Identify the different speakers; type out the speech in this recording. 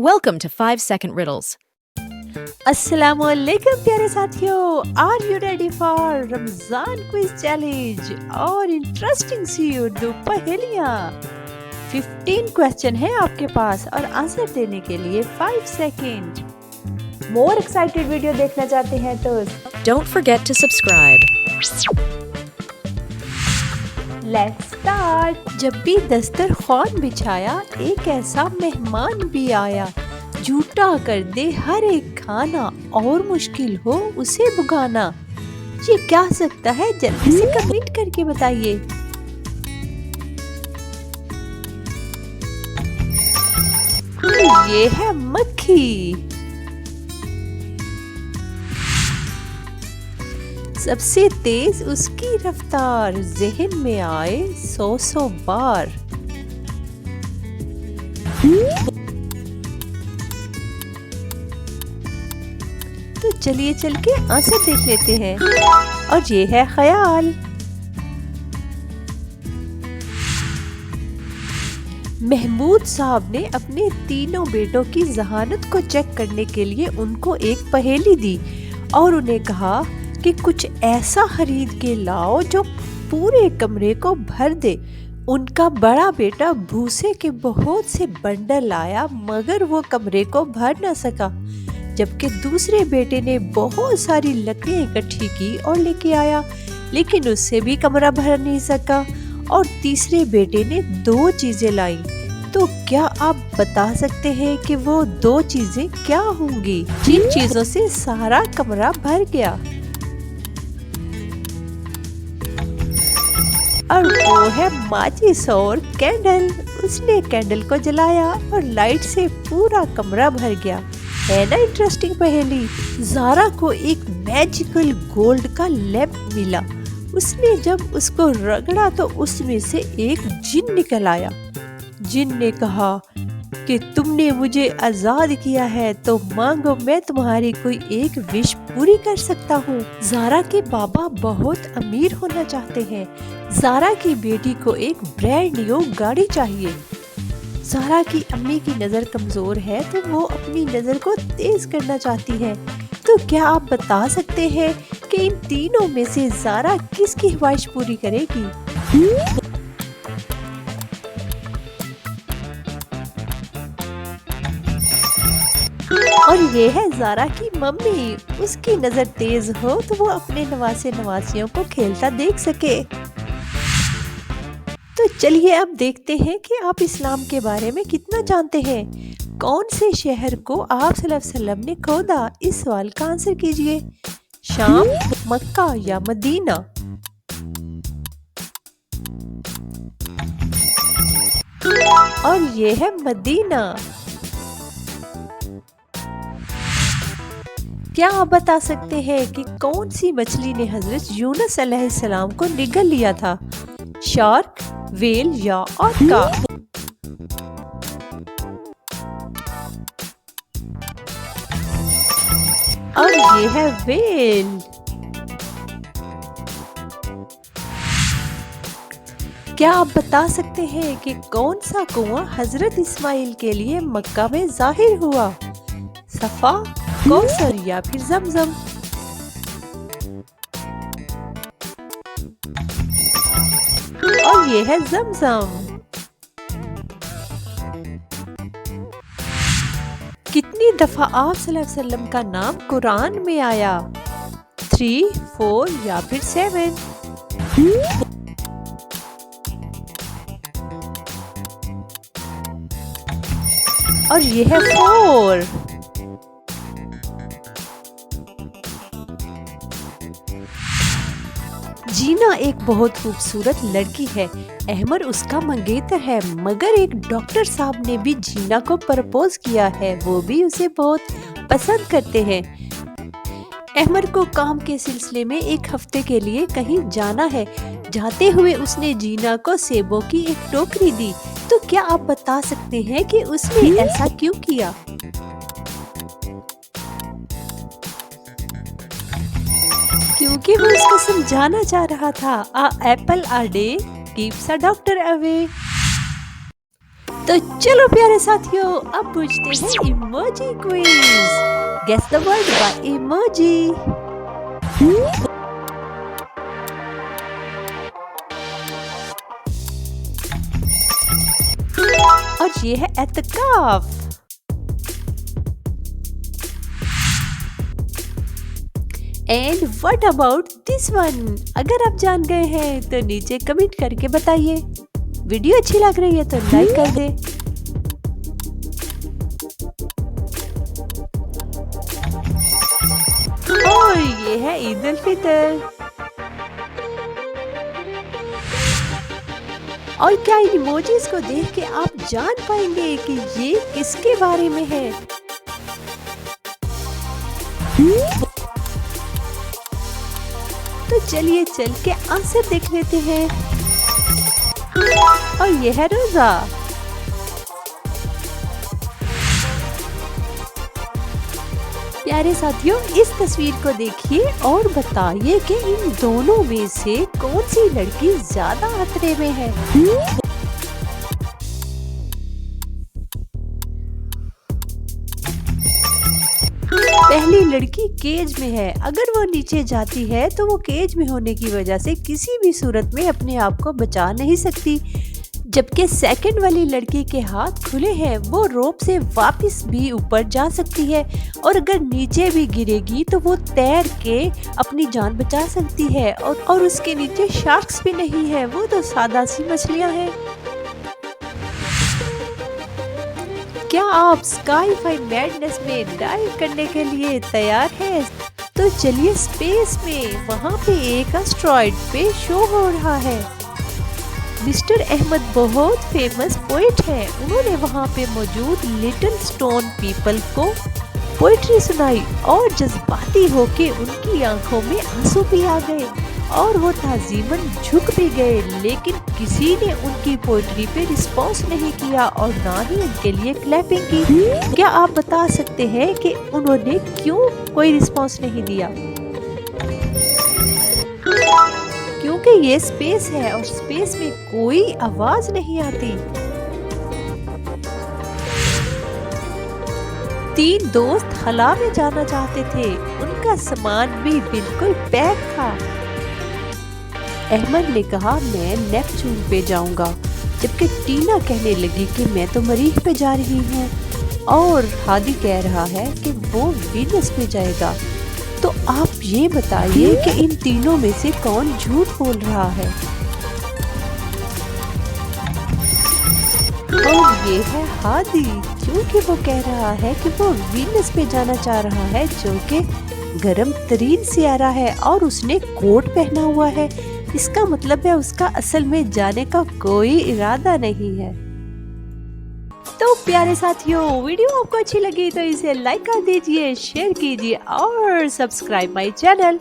Speaker 1: Welcome to 5-Second Riddles.
Speaker 2: अस्सलामुअलैकुम प्यारे साथियों, are you ready for Ramzan quiz challenge और इंटरेस्टिंग सी उर्दू पहेलियाँ। 15 क्वेश्चन है आपके पास और आंसर देने के लिए 5 सेकेंड। मोर एक्साइटेड वीडियो देखना चाहते हैं तो
Speaker 1: Don't forget to subscribe.
Speaker 2: Let's start. जब भी दस्तरखान बिछाया एक ऐसा मेहमान भी आया, झूठा कर दे हर एक खाना और मुश्किल हो उसे भुगाना। ये क्या हो सकता है, जल्दी से कमेंट करके बताइए। ये है मक्खी। सबसे तेज उसकी रफ्तार, ज़हन में आए 100 बार। तो चलिए चल के आंसर देख लेते हैं। और ये है ख्याल। महमूद साहब ने अपने तीनों बेटों की जहानत को चेक करने के लिए उनको एक पहेली दी और उन्हें कहा कि कुछ ऐसा खरीद के लाओ जो पूरे कमरे को भर दे। उनका बड़ा बेटा भूसे के बहुत से बंडल लाया मगर वो कमरे को भर न सका, जबकि दूसरे बेटे ने बहुत सारी लकड़ियां इकट्ठी की और लेके आया, लेकिन उससे भी कमरा भर नहीं सका। और तीसरे बेटे ने 2 चीजें लाई। तो क्या आप बता सकते हैं कि वो 2 चीजें क्या होंगी जिन चीजों से सारा कमरा भर गया? और वो है माचिस और कैंडल। उसने कैंडल को जलाया और लाइट से पूरा कमरा भर गया। है ना इंटरेस्टिंग पहेली। ज़ारा को एक मैजिकल गोल्ड का लैंप मिला। उसने जब उसको रगड़ा तो उसमें से एक जिन निकल आया। जिन ने कहा कि तुमने मुझे आजाद किया है तो मांगो, मैं तुम्हारी कोई एक विश पूरी कर सकता हूँ। ज़ारा के बाबा बहुत अमीर होना चाहते हैं। ज़ारा की बेटी को एक ब्रांड न्यू गाड़ी चाहिए। ज़ारा की अम्मी की नज़र कमज़ोर है तो वो अपनी नज़र को तेज करना चाहती है। तो क्या आप बता सकते हैं कि इन तीनों में से ज़ारा किसकी ख्वाहिश पूरी करेगी? और ये है ज़ारा की मम्मी। उसकी नज़र तेज हो तो वो अपने नवासे नवासियों को खेलता देख सके। तो चलिए अब देखते हैं कि आप इस्लाम के बारे में कितना जानते हैं। कौन से शहर को आप सल्लल्लाहु अलैहि वसल्लम ने खोदा? इस सवाल का आंसर कीजिए। शाम, मक्का या मदीना? और ये है मदीना। क्या आप बता सकते हैं कि कौन सी मछली ने हजरत यूनुस अलैहिस्सलाम को निगल लिया था? शार्क, वेल या ऑर्का? और ये है वेल। क्या आप बता सकते हैं कि कौन सा कुआं हजरत इस्माइल के लिए मक्का में जाहिर हुआ? सफा, कौसर या फिर जमजम? और ये है जमजम। कितनी दफा आप सल्लल्लाहु अलैहि वसल्लम का नाम कुरान में आया? 3, 4 या फिर 7? और ये है 4। जीना एक बहुत खूबसूरत लड़की है। अहमर उसका मंगेतर है, मगर एक डॉक्टर साहब ने भी जीना को प्रपोज किया है। वो भी उसे बहुत पसंद करते हैं। अहमर को काम के सिलसिले में एक हफ्ते के लिए कहीं जाना है। जाते हुए उसने जीना को सेबों की एक टोकरी दी। तो क्या आप बता सकते हैं कि उसने ऐसा क्यों किया? क्योंकि वो उसको समझाना चाह रहा था। A apple a day keeps a doctor away। तो चलो प्यारे साथियों, अब पूछते हैं emoji quiz. Guess the word by emoji. और ये है एतकाफ। And what about this one? अगर आप जान गए हैं तो नीचे कमेंट करके बताइए। वीडियो अच्छी लग रही है तो लाइक कर दे। और ये है ईद उल फितर। और क्या इन इमोजीज को देख के आप जान पाएंगे कि ये किसके बारे में है? तो चलिए चल के आंसर देख लेते हैं। और ये है रोजा। प्यारे साथियों, इस तस्वीर को देखिए और बताइए कि इन दोनों में से कौन सी लड़की ज्यादा खतरे में है। पहली लड़की केज में है। अगर वो नीचे जाती है तो वो केज में होने की वजह से किसी भी सूरत में अपने आप को बचा नहीं सकती। जबकि सेकंड वाली लड़की के हाथ खुले हैं, वो रोप से वापस भी ऊपर जा सकती है और अगर नीचे भी गिरेगी तो वो तैर के अपनी जान बचा सकती है। और उसके नीचे शार्क्स भी नहीं है, वो तो सादा सी मछलियां हैं। क्या आप स्काई फाई मैडनेस में डाइव करने के लिए तैयार हैं? तो चलिए स्पेस में, वहाँ पे एक एस्टेरॉयड पे शो हो रहा है। मिस्टर अहमद बहुत फेमस पोएट हैं। उन्होंने वहाँ पे मौजूद लिटिल स्टोन पीपल को पोएट्री सुनाई और जज्बाती होके उनकी आंखों में आंसू भी आ गए और वो ताजीमन झुक भी गए, लेकिन किसी ने उनकी पोएट्री पे रिस्पॉन्स नहीं किया और ना ही उनके लिए क्लैपिंग की। क्या आप बता सकते हैं कि उन्होंने क्यों कोई रिस्पॉन्स नहीं दिया? क्योंकि ये स्पेस है और स्पेस में कोई आवाज नहीं आती। 3 दोस्त खला में जाना चाहते थे, उनका सामान भी बिल्कुल पैक था। अहमद ने कहा मैं नेपच्यून पे जाऊंगा, जबकि टीना कहने लगी कि मैं तो मरीख पे जा रही हूँ और हादी कह रहा है कि वो वीनस पे जाएगा। तो आप ये बताइए कि इन तीनों में से कौन झूठ बोल रहा है? और ये है हादी, क्योंकि वो कह रहा है कि वो वीनस पे जाना चाह रहा है, जो कि गर्म तरीन सियारा है और उसने कोट पहना हुआ है। इसका मतलब है उसका असल में जाने का कोई इरादा नहीं है। तो प्यारे साथियों, वीडियो आपको अच्छी लगी तो इसे लाइक कर दीजिए, शेयर कीजिए और सब्सक्राइब माय चैनल।